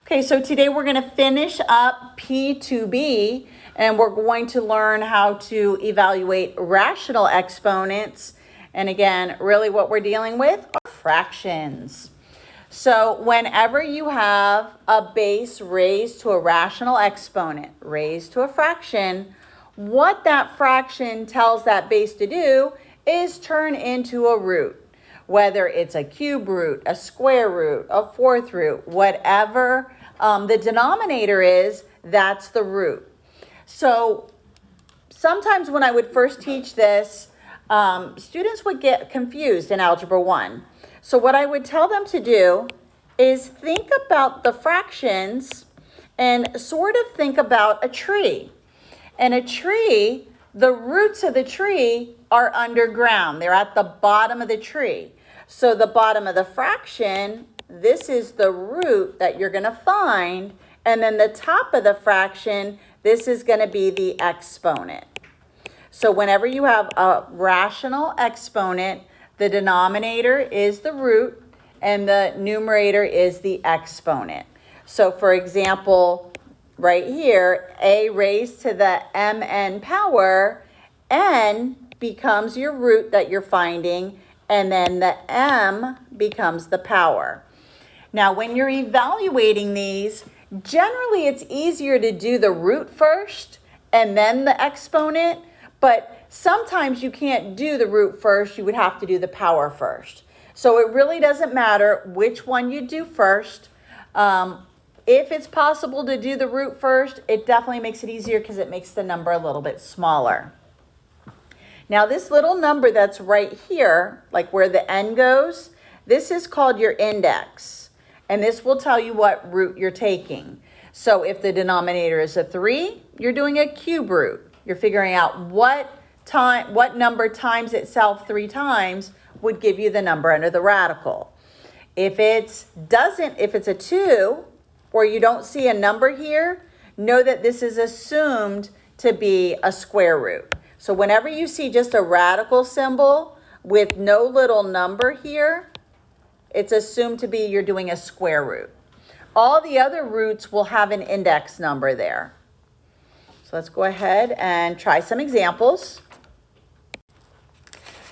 Okay, so today we're going to finish up P2B, and we're going to learn how to evaluate rational exponents. And again, really what we're dealing with are fractions. So whenever you have a base raised to a rational exponent, raised to a fraction, what that fraction tells that base to do is turn into a root. Whether it's a cube root, a square root, a fourth root, whatever the denominator is, that's the root. So sometimes when I would first teach this, students would get confused in Algebra 1. So what I would tell them to do is think about the fractions and sort of think about a tree. And a tree, the roots of the tree are underground. They're at the bottom of the tree. So the bottom of the fraction, this is the root that you're going to find. And then the top of the fraction, this is going to be the exponent. So whenever you have a rational exponent, the denominator is the root and the numerator is the exponent. So for example, right here, a raised to the mn power, n becomes your root that you're finding, and then the m becomes the power. Now, when you're evaluating these, generally it's easier to do the root first and then the exponent, but sometimes you can't do the root first, you would have to do the power first. So it really doesn't matter which one you do first. If it's possible to do the root first, it definitely makes it easier because it makes the number a little bit smaller. Now this little number that's right here, like where the n goes, this is called your index. And this will tell you what root you're taking. So if the denominator is a 3, you're doing a cube root. You're figuring out what number times itself 3 times would give you the number under the radical. If it's a 2, or you don't see a number here, know that this is assumed to be a square root. So whenever you see just a radical symbol with no little number here, it's assumed to be you're doing a square root. All the other roots will have an index number there. So let's go ahead and try some examples.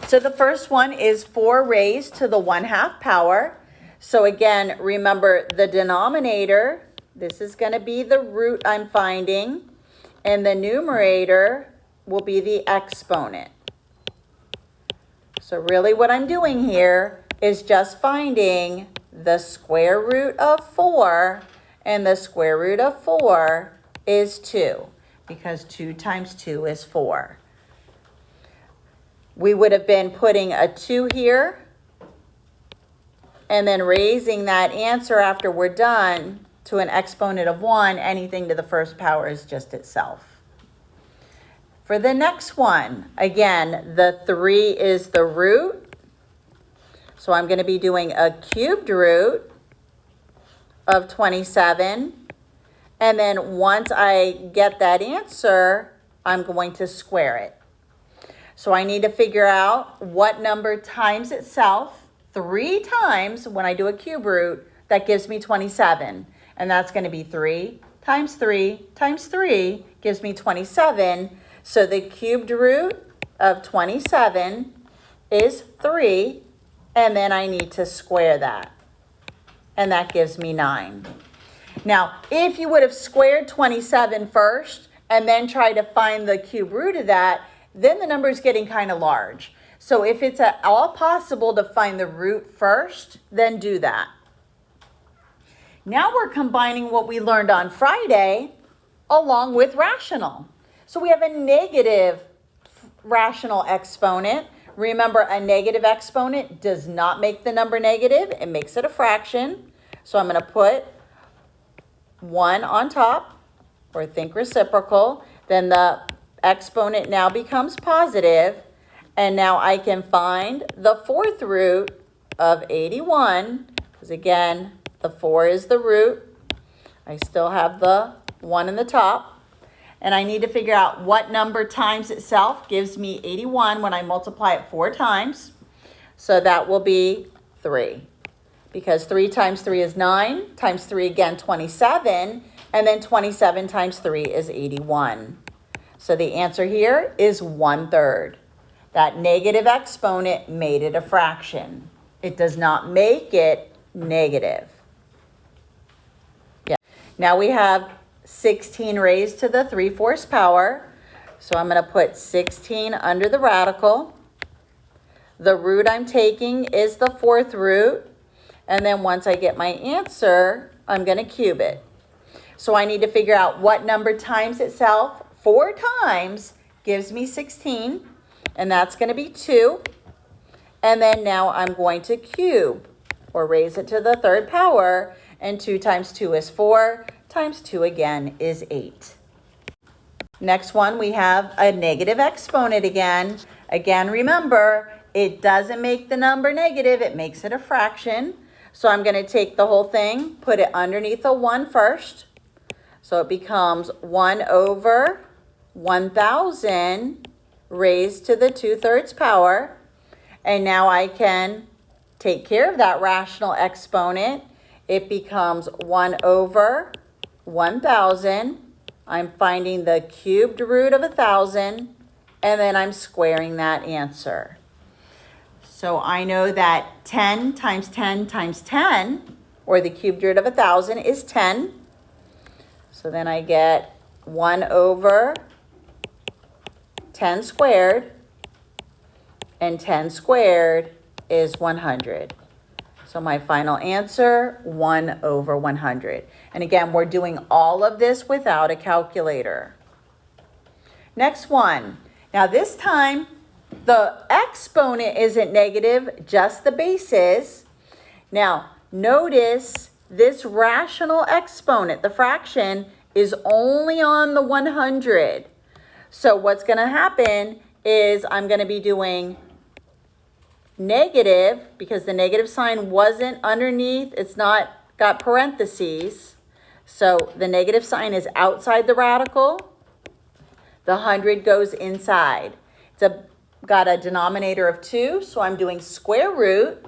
So the first one is 4 raised to the 1/2 power. So again, remember the denominator, this is going to be the root I'm finding, and the numerator will be the exponent. So really what I'm doing here is just finding the square root of 4, and the square root of 4 is 2, because 2 times 2 is 4. We would have been putting a 2 here, and then raising that answer after we're done to an exponent of 1, anything to the first power is just itself. For the next one, again, the 3 is the root. So I'm going to be doing a cubed root of 27. And then once I get that answer, I'm going to square it. So I need to figure out what number times itself 3 times when I do a cube root that gives me 27. And that's going to be 3 times 3 times 3 gives me 27. So the cubed root of 27 is 3, and then I need to square that. And that gives me 9. Now, if you would have squared 27 first and then tried to find the cube root of that, then the number is getting kind of large. So if it's at all possible to find the root first, then do that. Now we're combining what we learned on Friday along with rational. So we have a negative rational exponent. Remember, a negative exponent does not make the number negative. It makes it a fraction. So I'm going to put 1 on top, or think reciprocal. Then the exponent now becomes positive. And now I can find the 4th root of 81, because again, the 4 is the root. I still have the 1 in the top. And I need to figure out what number times itself gives me 81 when I multiply it 4 times. So that will be 3. because 3 times 3 is 9, times 3 again, 27, and then 27 times 3 is 81. So the answer here is 1/3. That negative exponent made it a fraction. It does not make it negative. Yeah. Now we have 16 raised to the 3/4 power. So I'm going to put 16 under the radical. The root I'm taking is the 4th root. And then once I get my answer, I'm going to cube it. So I need to figure out what number times itself. 4 times gives me 16. And that's going to be 2. And then now I'm going to cube or raise it to the 3rd power. And 2 times 2 is 4. Times 2 again is 8. Next one, we have a negative exponent again. Again, remember, it doesn't make the number negative. It makes it a fraction. So I'm going to take the whole thing, put it underneath a 1 first. So it becomes 1/1000 raised to the 2/3 power. And now I can take care of that rational exponent. It becomes 1/1000. I'm finding the cubed root of 1,000, and then I'm squaring that answer. So I know that 10 times 10 times 10, or the cubed root of 1,000, is 10. So then I get 1/10 squared, and 10 squared is 100. So my final answer, 1/100. And again, we're doing all of this without a calculator. Next one. Now this time, the exponent isn't negative, just the base is. Now, notice this rational exponent, the fraction, is only on the 100. So what's going to happen is I'm going to be doing negative, because the negative sign wasn't underneath, it's not got parentheses. So the negative sign is outside the radical. The 100 goes inside. Got a denominator of 2, so I'm doing square root.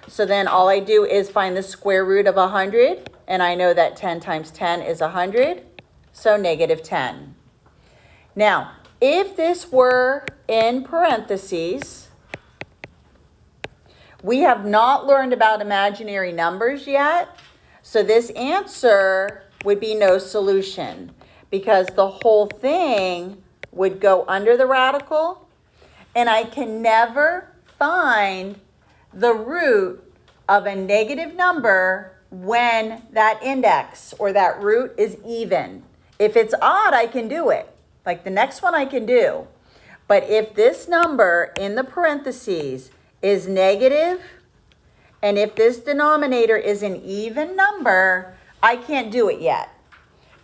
So then all I do is find the square root of 100, and I know that 10 times 10 is 100, so -10. Now, if this were in parentheses, we have not learned about imaginary numbers yet, so this answer would be no solution, because the whole thing would go under the radical, and I can never find the root of a negative number when that index or that root is even. If it's odd, I can do it. Like the next one I can do. But if this number in the parentheses is negative, and if this denominator is an even number, I can't do it yet.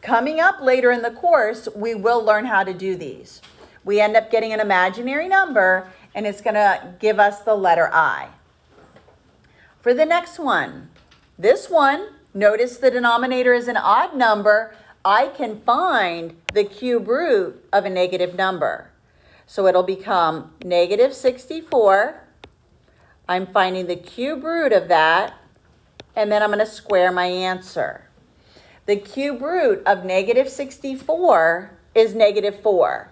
Coming up later in the course, we will learn how to do these. We end up getting an imaginary number, and it's going to give us the letter I. For the next one, this one, notice the denominator is an odd number. I can find the cube root of a negative number. So it'll become -64. I'm finding the cube root of that, and then I'm going to square my answer. The cube root of -64 is -4,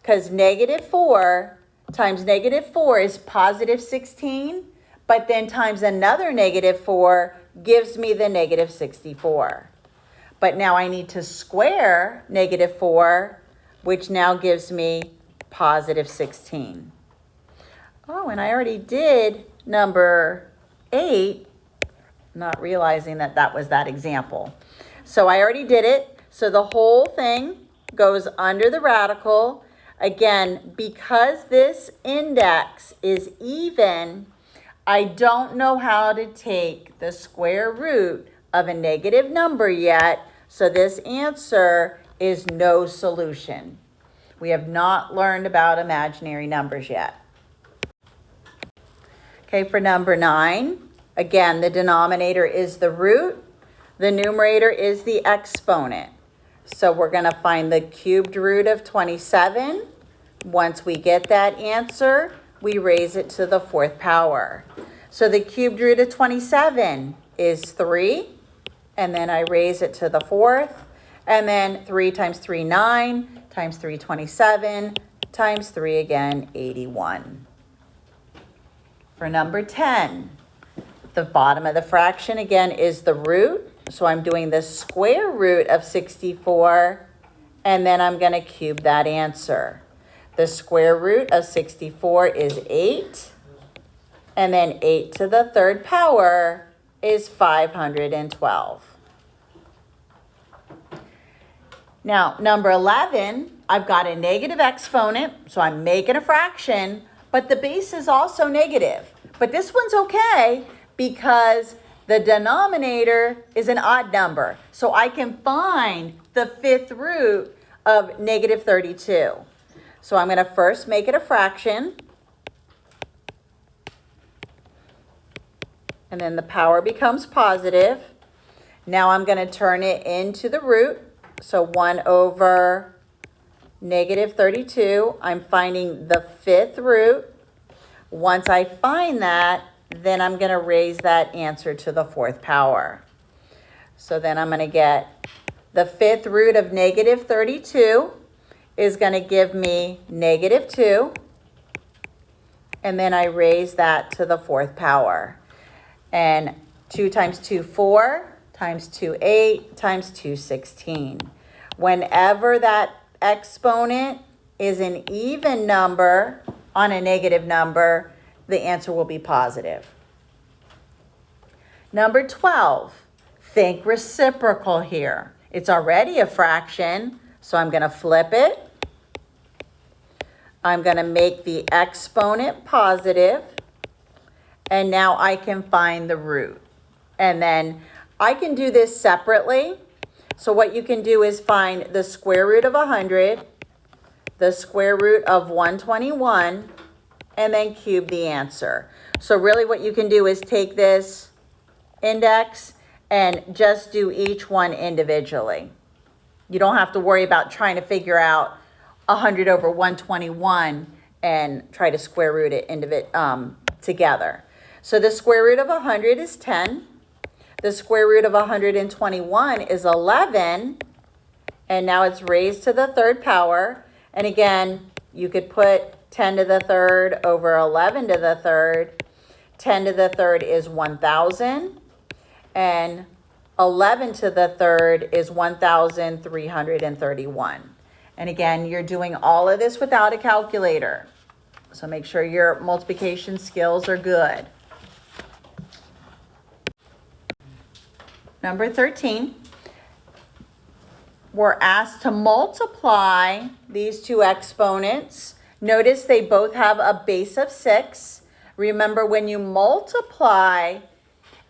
because -4 times -4 is +16, but then times another -4 gives me the -64. But now I need to square -4, which now gives me +16. Oh, and I already did number 8, not realizing that that was that example. So I already did it. So the whole thing goes under the radical. Again, because this index is even, I don't know how to take the square root of a negative number yet. So this answer is no solution. We have not learned about imaginary numbers yet. Okay, for number 9, again, the denominator is the root. The numerator is the exponent. So we're going to find the cubed root of 27. Once we get that answer, we raise it to the 4th power. So the cubed root of 27 is 3, and then I raise it to the 4th, and then 3 times 3, 9, times 3, 27, times 3 again, 81. For number 10, the bottom of the fraction again is the root. So I'm doing the square root of 64, and then I'm going to cube that answer. The square root of 64 is 8, and then 8 to the 3rd power is 512. Now, number 11, I've got a negative exponent, so I'm making a fraction, but the base is also negative. But this one's okay because the denominator is an odd number, so I can find the 5th root of negative 32. So I'm going to first make it a fraction, and then the power becomes positive. Now I'm going to turn it into the root, so 1 over negative 32. I'm finding the 5th root. Once I find that, then I'm going to raise that answer to the 4th power. So then I'm going to get the 5th root of negative 32 is going to give me negative 2. And then I raise that to the 4th power. And 2 times 2, 4, times 2, 8, times 2, 16. Whenever that exponent is an even number on a negative number, the answer will be positive. Number 12, think reciprocal here. It's already a fraction, so I'm going to flip it. I'm going to make the exponent positive, and now I can find the root. And then I can do this separately. So what you can do is find the square root of 100, the square root of 121, and then cube the answer. So really what you can do is take this index and just do each one individually. You don't have to worry about trying to figure out 100 over 121 and try to square root it together. So the square root of 100 is 10. The square root of 121 is 11. And now it's raised to the 3rd power. And again, you could put 10 to the 3rd over 11 to the 3rd. 10 to the 3rd is 1,000. And 11 to the 3rd is 1,331. And again, you're doing all of this without a calculator. So make sure your multiplication skills are good. Number 13, we're asked to multiply these two exponents. Notice they both have a base of 6. Remember, when you multiply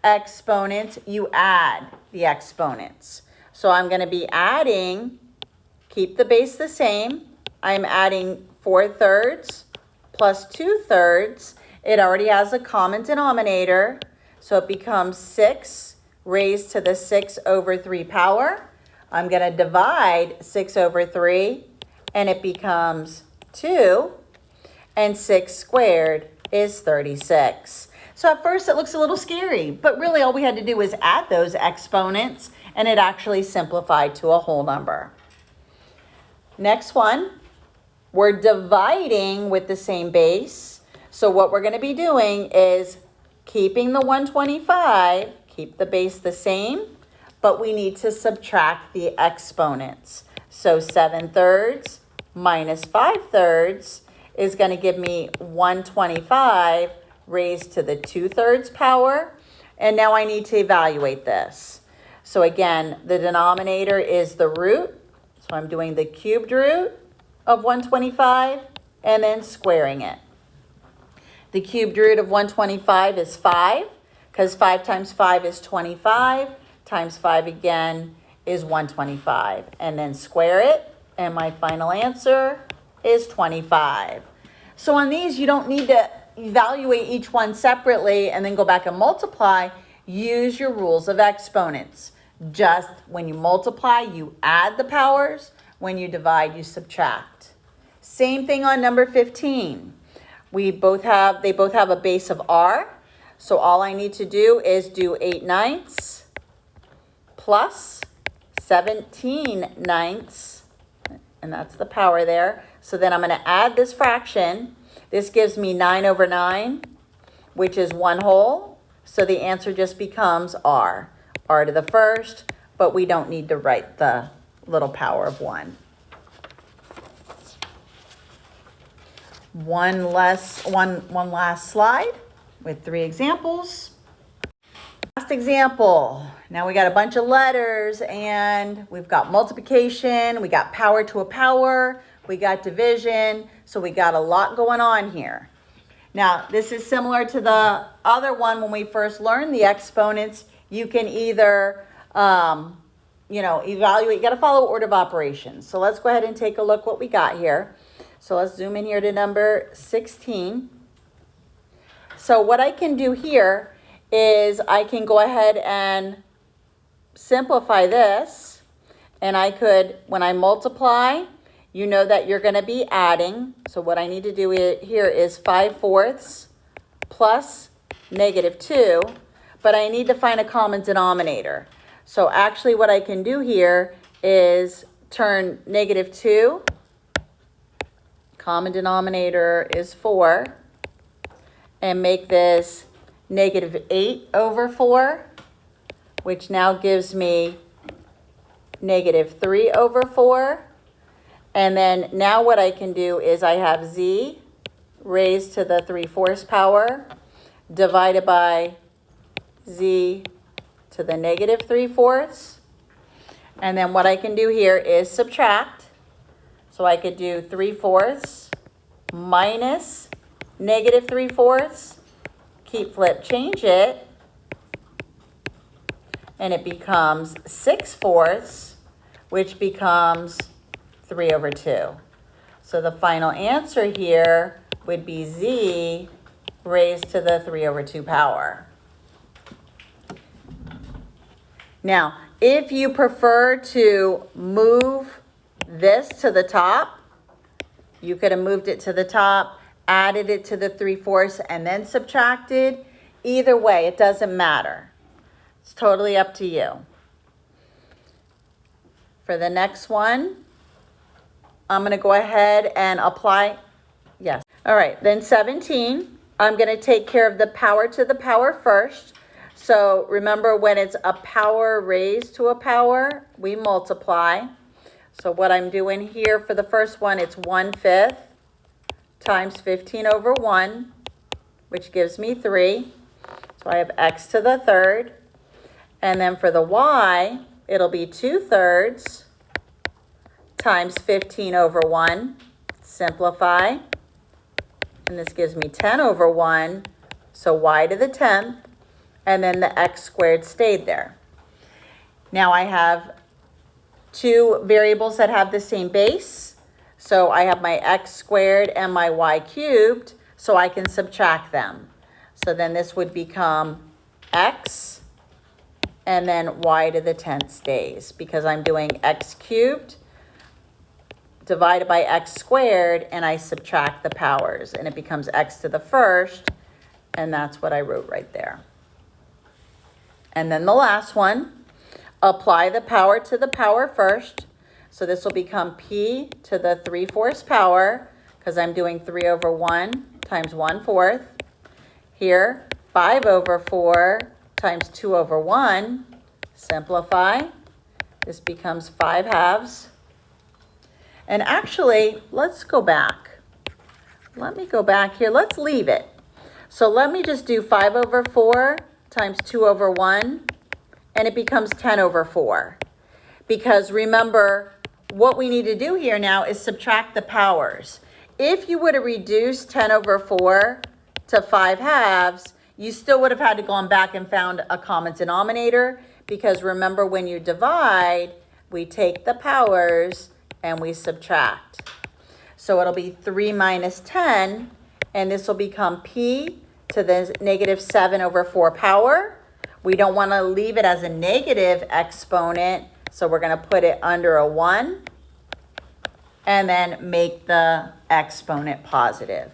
exponents, you add the exponents. So I'm going to be adding, keep the base the same. I'm adding 4/3 plus 2/3. It already has a common denominator, so it becomes 6 raised to the 6 over 3 power. I'm going to divide 6 over 3, and it becomes 2, and 6 squared is 36. So at first it looks a little scary, but really all we had to do was add those exponents, and it actually simplified to a whole number. Next one, we're dividing with the same base. So what we're going to be doing is keeping the 125, keep the base the same, but we need to subtract the exponents. So 7/3 minus 5/3 is going to give me 125 raised to the 2/3 power. And now I need to evaluate this. So again, the denominator is the root. So I'm doing the cubed root of 125 and then squaring it. The cubed root of 125 is 5, because 5 times 5 is 25, times 5 again is 125. And then square it, and my final answer is 25. So on these, you don't need to evaluate each one separately and then go back and multiply. Use your rules of exponents. Just when you multiply, you add the powers. When you divide, you subtract. Same thing on number 15. They both have a base of r. So all I need to do is do 8/9 plus 17/9, and that's the power there. So then I'm going to add this fraction. This gives me 9/9, which is 1 whole. So the answer just becomes r to the first, but we don't need to write the little power of 1. One last slide with 3 examples. Last example. Now we got a bunch of letters and we've got multiplication, we got power to a power, we got division, so we got a lot going on here. Now this is similar to the other one when we first learned the exponents. You can either, evaluate, you got to follow order of operations. So let's go ahead and take a look what we got here. So let's zoom in here to number 16. So what I can do here is I can go ahead and simplify this. And I could, when I multiply, you know that you're going to be adding. So what I need to do here is 5/4 plus -2. But I need to find a common denominator. So actually what I can do here is turn -2. Common denominator is 4. And make this -8/4, which now gives me -3/4. And then now what I can do is I have z raised to the 3/4 power divided by z to the -3/4. And then what I can do here is subtract. So I could do 3/4 minus -3/4. Keep flip, change it. And it becomes 6/4, which becomes 3/2. So the final answer here would be z raised to the 3/2 power. Now, if you prefer to move this to the top, you could have moved it to the top, added it to the 3/4, and then subtracted. Either way, it doesn't matter. It's totally up to you. For the next one, I'm going to go ahead and apply. Yes. All right, then 17. I'm going to take care of the power to the power first. So remember, when it's a power raised to a power, we multiply. So what I'm doing here for the first one, it's 1/5 times 15/1, which gives me 3. So I have x to the 3rd. And then for the y, it'll be 2/3 times 15/1. Simplify. And this gives me 10/1. So y to the 10th. And then the x squared stayed there. Now I have 2 variables that have the same base. So I have my x squared and my y cubed, so I can subtract them. So then this would become x, and then y to the 10th stays, because I'm doing x cubed divided by x squared, and I subtract the powers, and it becomes x to the 1st, and that's what I wrote right there. And then the last one, apply the power to the power first. So this will become p to the 3/4 power, because I'm doing 3/1 times 1/4. Here, 5/4 times 2/1. Simplify. This becomes 5/2. And actually, let's go back. Let me go back here. Let's leave it. So let me just do 5/4 times 2/1, and it becomes 10/4. Because remember, what we need to do here now is subtract the powers. If you would have reduced 10/4 to 5/2, you still would have had to gone back and found a common denominator, because remember, when you divide, we take the powers and we subtract. So it'll be 3 minus 10, and this will become p to the -7/4 power. We don't want to leave it as a negative exponent, so we're going to put it under a 1 and then make the exponent positive.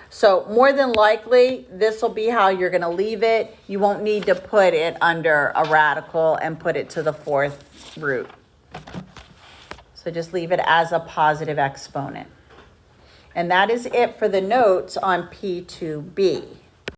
So more than likely, this will be how you're going to leave it. You won't need to put it under a radical and put it to the fourth root. So just leave it as a positive exponent. And that is it for the notes on P2B.